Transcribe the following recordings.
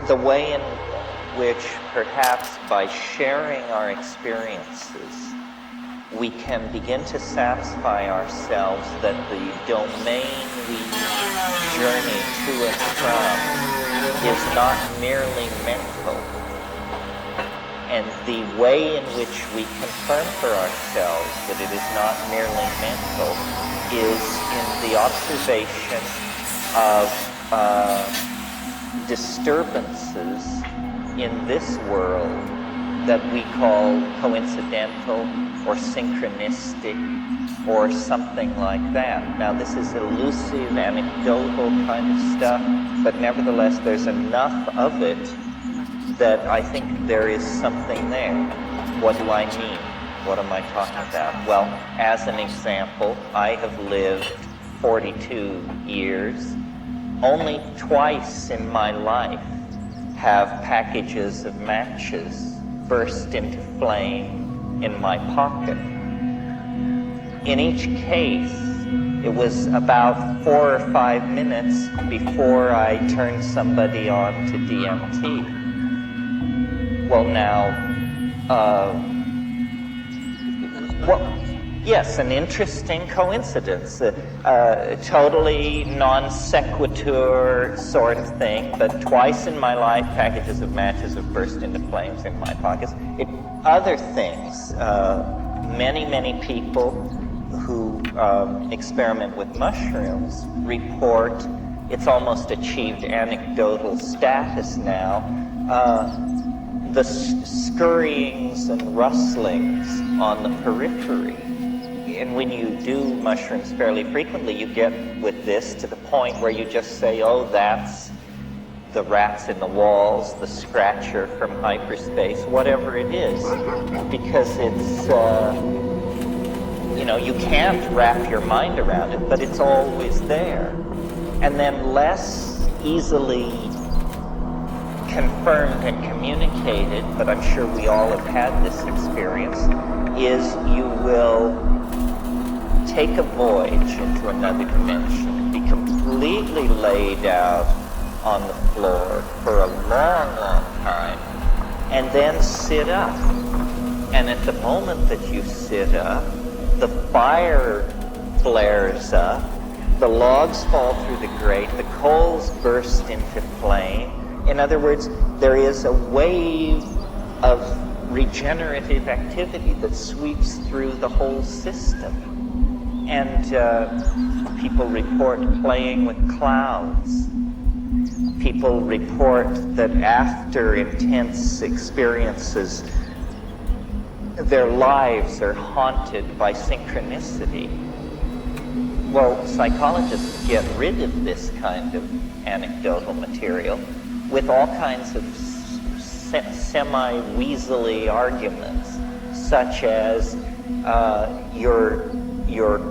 the way in which perhaps by sharing our experiences, we can begin to satisfy ourselves that the domain we journey to and from is not merely mental. And the way in which we confirm for ourselves that it is not merely mental is in the observation of disturbances in this world that we call coincidental or synchronistic or something like that. Now, this is elusive, anecdotal kind of stuff, but nevertheless, there's enough of it that I think there is something there. What do I mean? What am I talking about? Well, as an example, I have lived 42 years. Only twice in my life have packages of matches burst into flame in my pocket. In each case, it was about 4 or 5 minutes before I turned somebody on to DMT. Well, now, yes, an interesting coincidence, totally non sequitur sort of thing, but twice in my life, packages of matches have burst into flames in my pockets. Other things, many people who experiment with mushrooms report it's almost achieved anecdotal status now. The scurryings and rustlings on the periphery. And when you do mushrooms fairly frequently, you get with this to the point where you just say, oh, that's the rats in the walls, the scratcher from hyperspace, whatever it is. Because it's, you can't wrap your mind around it, but it's always there. And then less easily confirmed and communicated, but I'm sure we all have had this experience, is you will take a voyage into another dimension, be completely laid out on the floor for a long time, and then sit up. And at the moment that you sit up, the fire flares up, the logs fall through the grate, the coals burst into flame. In other words, there is a wave of regenerative activity that sweeps through the whole system. And people report playing with clouds. People report that after intense experiences, their lives are haunted by synchronicity. Well, psychologists get rid of this kind of anecdotal material with all kinds of semi-weaselly arguments, such as your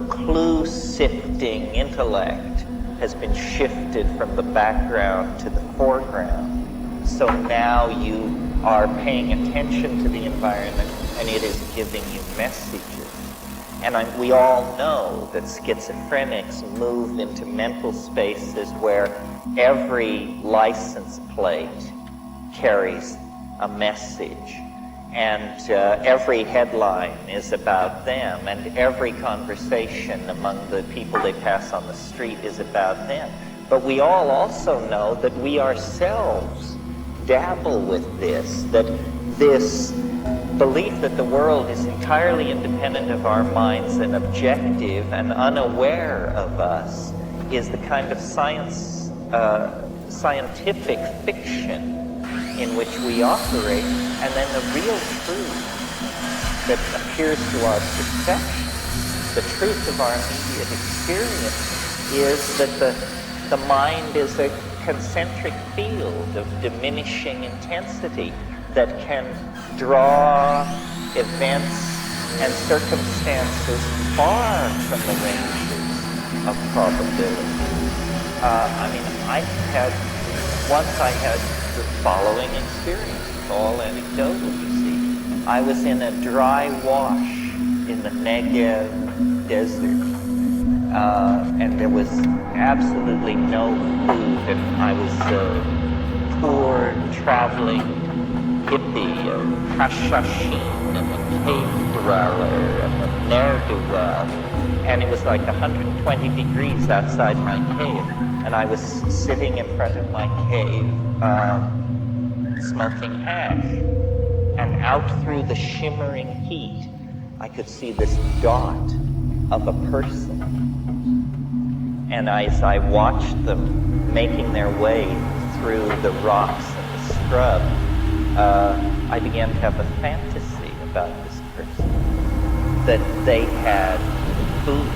clue-sifting intellect has been shifted from the background to the foreground. So now you are paying attention to the environment and it is giving you messages. And we all know that schizophrenics move into mental spaces where every license plate carries a message, and every headline is about them, and every conversation among the people they pass on the street is about them. But we all also know that we ourselves dabble with this, that this belief that the world is entirely independent of our minds and objective and unaware of us is the kind of scientific fiction in which we operate, and then the real truth that appears to our perception, the truth of our immediate experience, is that the mind is a concentric field of diminishing intensity that can draw events and circumstances far from the ranges of probability. Once I had the following experience. It's all anecdotal, you see. I was in a dry wash in the Negev desert, and there was absolutely no food, and I was poor traveling hippie, a Hashashin, and a cave dweller, and a ne'er-do-well. And it was like 120 degrees outside my cave. And I was sitting in front of my cave, smoking ash. And out through the shimmering heat, I could see this dot of a person. And as I watched them making their way through the rocks and the scrub, I began to have a fantasy about this person. That they had food.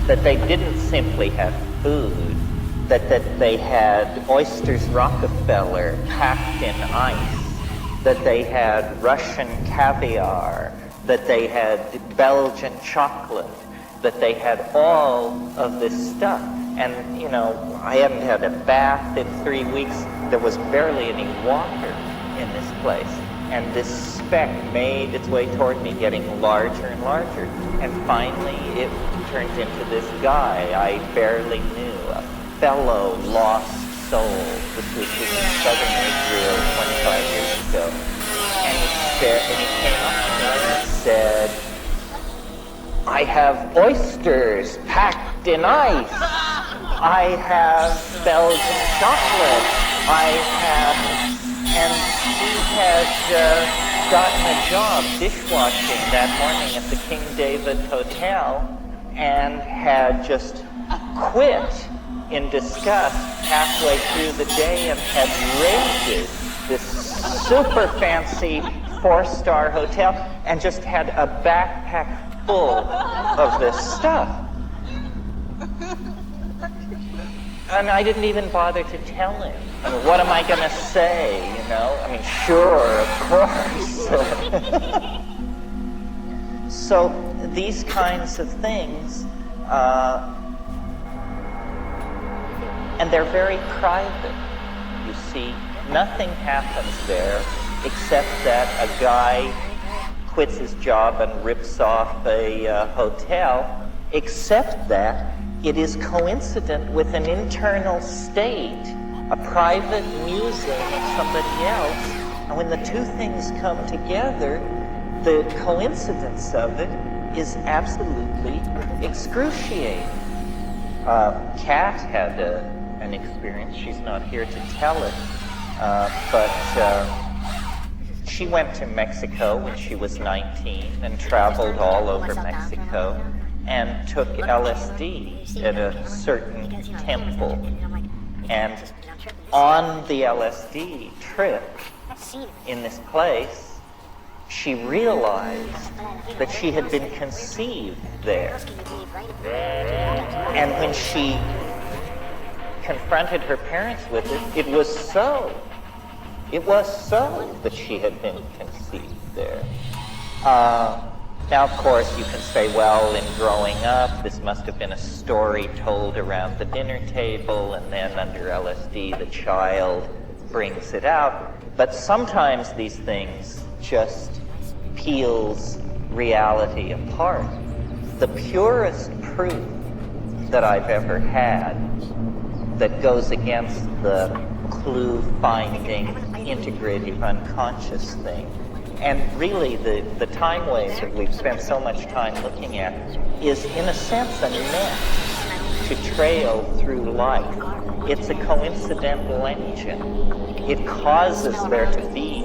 That they didn't simply have food. That they had oysters Rockefeller packed in ice. That they had Russian caviar. That they had Belgian chocolate. That they had all of this stuff. And, you know, I hadn't had a bath in 3 weeks. There was barely any water in this place. And this speck made its way toward me, getting larger and larger. And finally, it turned into this guy I barely knew, a fellow lost soul. This was in southern Israel 25 years ago. And he came up to me and said, I have oysters packed in ice. I have Belgian chocolate. And he had gotten a job dishwashing that morning at the King David Hotel and had just quit in disgust halfway through the day and had raided this super fancy 4-star hotel and just had a backpack full of this stuff. And I didn't even bother to tell him. I mean, what am I going to say, you know? I mean, sure, of course. So these kinds of things, and they're very private. You see, nothing happens there except that a guy quits his job and rips off a hotel, except that it is coincident with an internal state, a private musing of somebody else. And when the two things come together, the coincidence of it is absolutely excruciating. Kat had an experience. She's not here to tell it, but she went to Mexico when she was 19 and traveled all over Mexico and took LSD at a certain temple. And on the LSD trip in this place, she realized that she had been conceived there. And when she confronted her parents with it, it was so. It was so that she had been conceived there. Now, of course, you can say, well, in growing up, this must have been a story told around the dinner table, and then under LSD, the child brings it out. But sometimes these things just peels reality apart. The purest proof that I've ever had that goes against the clue-finding, integrative, unconscious thing, and really the time wave that we've spent so much time looking at is, in a sense, a net to trail through life. It's a coincidental engine. It causes there to be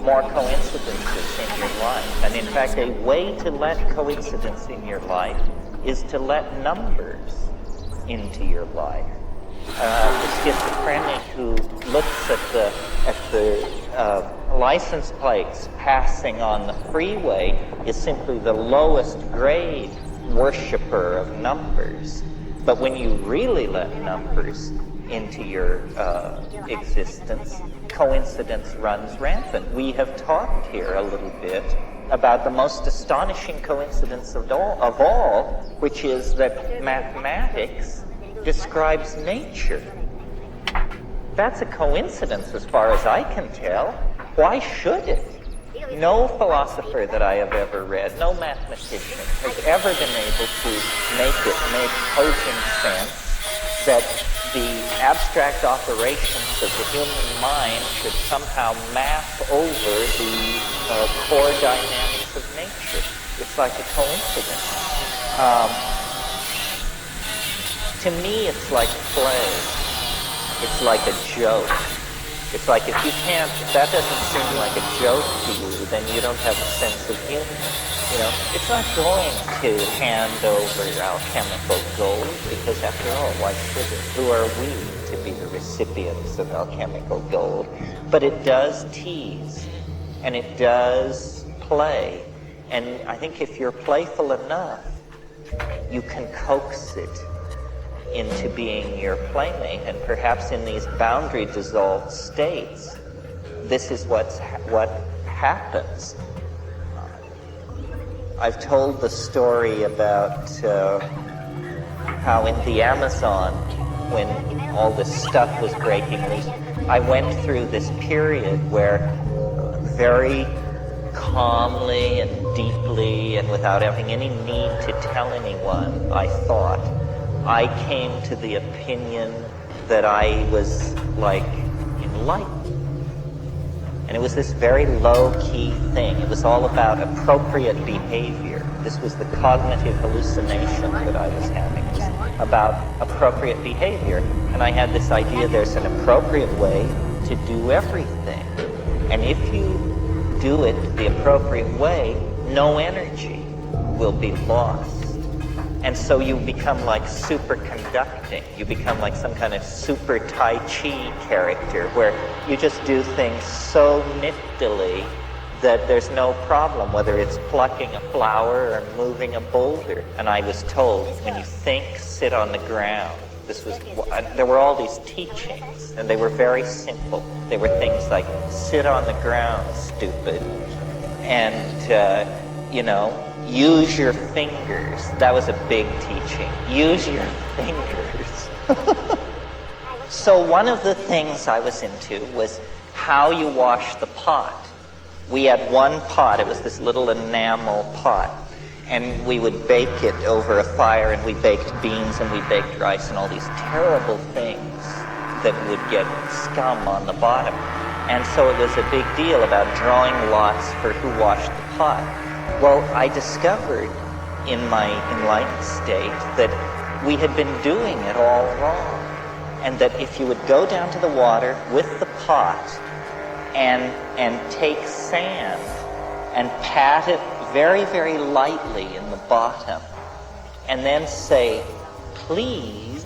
more coincidences in your life. And in fact, a way to let coincidence in your life is to let numbers into your life. The schizophrenic who looks at the license plates passing on the freeway is simply the lowest grade worshiper of numbers. But when you really let numbers into your existence, coincidence runs rampant. We have talked here a little bit about the most astonishing coincidence of all, which is that mathematics describes nature. That's a coincidence as far as I can tell. Why should it? No philosopher that I have ever read, no mathematician, has ever been able to make it make cogent sense that the abstract operations of the human mind should somehow map over the core dynamics of nature. It's like a coincidence. To me, it's like play. It's like a joke. It's like if that doesn't seem like a joke to you, then you don't have a sense of humor. You know, it's not going to hand over alchemical gold, because after all, why should it? Who are we to be the recipients of alchemical gold? But it does tease, and it does play. And I think if you're playful enough, you can coax it into being your playmate, and perhaps in these boundary dissolved states, this is what happens. I've told the story about how in the Amazon, when all this stuff was breaking loose, I went through this period where very calmly and deeply and without having any need to tell anyone, I thought, I came to the opinion that I was like enlightened. And it was this very low-key thing. It was all about appropriate behavior. This was the cognitive hallucination that I was having. It was about appropriate behavior. And I had this idea there's an appropriate way to do everything. And if you do it the appropriate way, no energy will be lost. And so you become like superconducting. You become like some kind of super Tai Chi character where you just do things so niftily that there's no problem, whether it's plucking a flower or moving a boulder. And I was told, when you think, sit on the ground. There were all these teachings, and they were very simple. They were things like, sit on the ground, stupid. And, use your fingers. That was a big teaching. Use your fingers. So one of the things I was into was how you wash the pot. We had one pot. It was this little enamel pot. And we would bake it over a fire, and we baked beans, and we baked rice, and all these terrible things that would get scum on the bottom. And so it was a big deal about drawing lots for who washed the pot. Well, I discovered in my enlightened state that we had been doing it all wrong. And that if you would go down to the water with the pot and take sand and pat it very, very lightly in the bottom, and then say, please,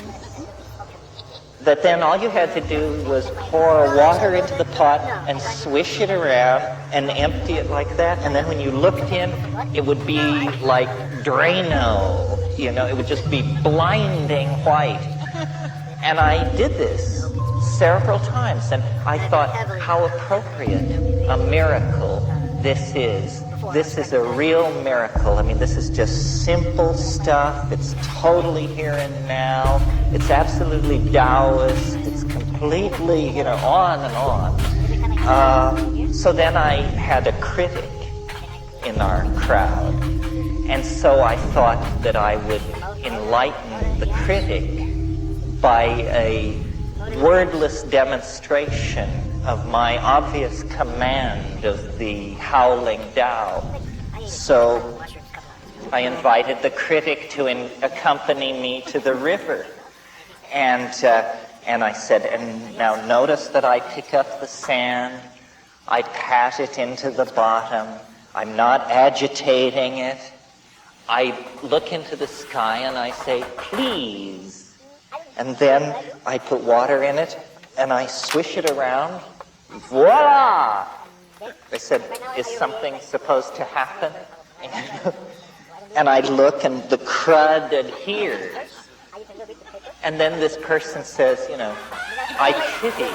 that then all you had to do was pour water into the pot and swish it around and empty it like that. And then when you looked in, it would be like Drano. It would just be blinding white. And I did this several times, and I thought how appropriate a miracle this is. This is a real miracle. I mean, this is just simple stuff. It's totally here and now. It's absolutely Taoist. It's completely, on and on. So then I had a critic in our crowd. And so I thought that I would enlighten the critic by a wordless demonstration of my obvious command of the howling Tao. So I invited the critic to accompany me to the river. And I said, and now notice that I pick up the sand, I pat it into the bottom, I'm not agitating it. I look into the sky and I say, please. And then I put water in it and I swish it around. Voila! I said, is something supposed to happen? And I look and the crud adheres. And then this person says, I pity you.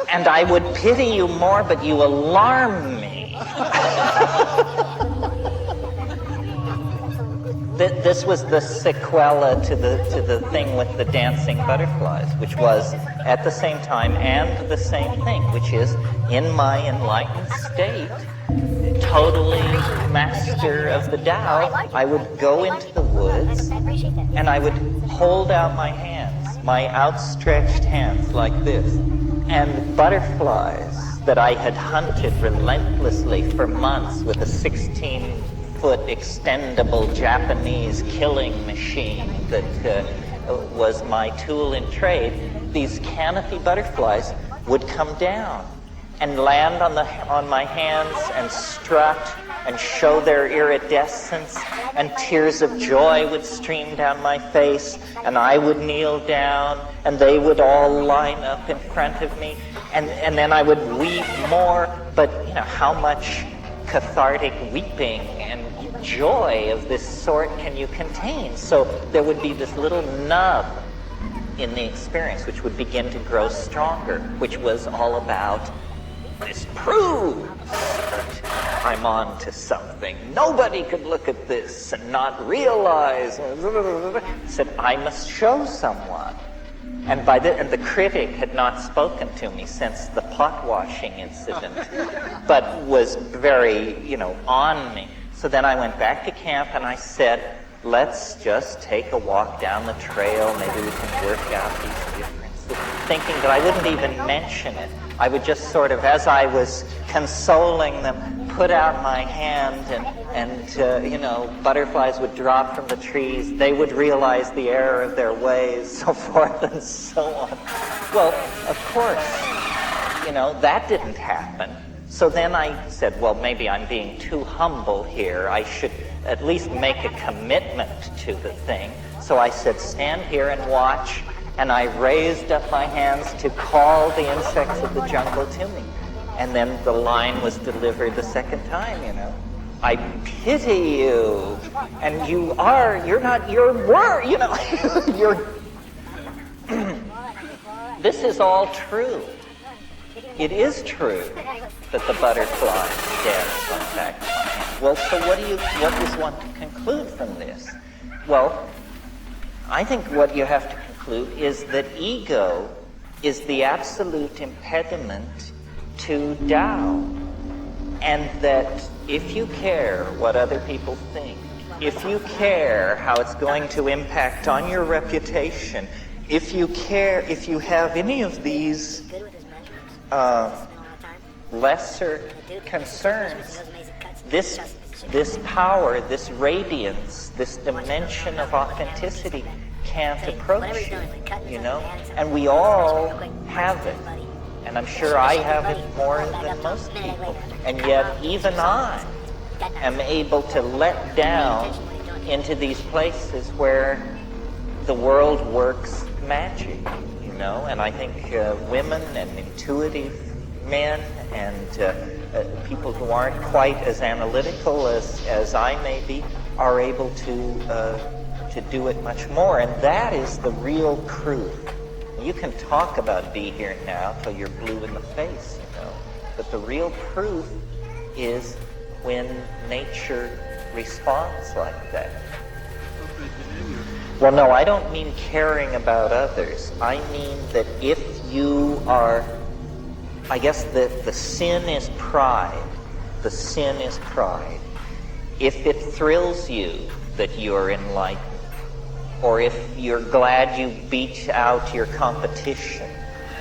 And I would pity you more, but you alarm me. This was the sequela to the thing with the dancing butterflies, which was at the same time and the same thing, which is in my enlightened state, totally master of the Tao, I would go into the woods and I would hold out my hands, my outstretched hands like this, and butterflies that I had hunted relentlessly for months with a 16-foot extendable Japanese killing machine that was my tool in trade, these canopy butterflies would come down and land on my hands and strut and show their iridescence, and tears of joy would stream down my face, and I would kneel down, and they would all line up in front of me, and then I would weep more, but you know, how much cathartic weeping and joy of this sort can you contain? So there would be this little nub in the experience which would begin to grow stronger, which was all about, this proves that I'm on to something. Nobody could look at this and not realize. Said, I must show someone. And the critic had not spoken to me since the pot washing incident, but was very, on me. So then I went back to camp and I said, let's just take a walk down the trail. Maybe we can work out these differences. Thinking that I wouldn't even mention it. I would just sort of, as I was consoling them, put out my hand and butterflies would drop from the trees. They would realize the error of their ways, so forth and so on. Well, of course, that didn't happen. So then I said, well, maybe I'm being too humble here. I should at least make a commitment to the thing. So I said, stand here and watch. And I raised up my hands to call the insects of the jungle to me. And then the line was delivered the second time, I pity you. And you're not your word, you're... This is all true. It is true that the butterfly dance went back to my hand. Well, so what does one to conclude from this? Well, I think what you have to conclude is that ego is the absolute impediment to Tao. And that if you care what other people think, if you care how it's going to impact on your reputation, if you have any of these lesser concerns, this power, this radiance, this dimension of authenticity can't approach you, And we all have it. And I'm sure I have it more than most people. And yet even I am able to let down into these places where the world works magic, And I think women and intuitive men and people who aren't quite as analytical as I may be are able to do it much more. And that is the real proof. You can talk about be here now till you're blue in the face, But the real proof is when nature responds like that. Well, no, I don't mean caring about others. I mean that if you are, I guess the sin is pride. The sin is pride. If it thrills you that you're enlightened, or if you're glad you beat out your competition,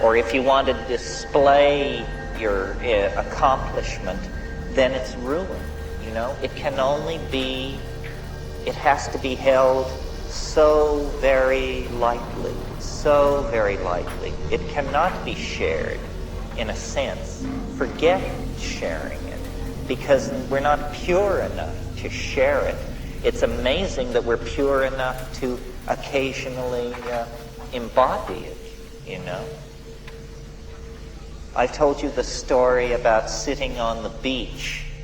or if you want to display your accomplishment, then it's ruin, It can only be, it has to be held so very lightly, so very lightly. It cannot be shared, in a sense. Forget sharing it, because we're not pure enough to share it. It's amazing that we're pure enough to occasionally embody it, I've told you the story about sitting on the beach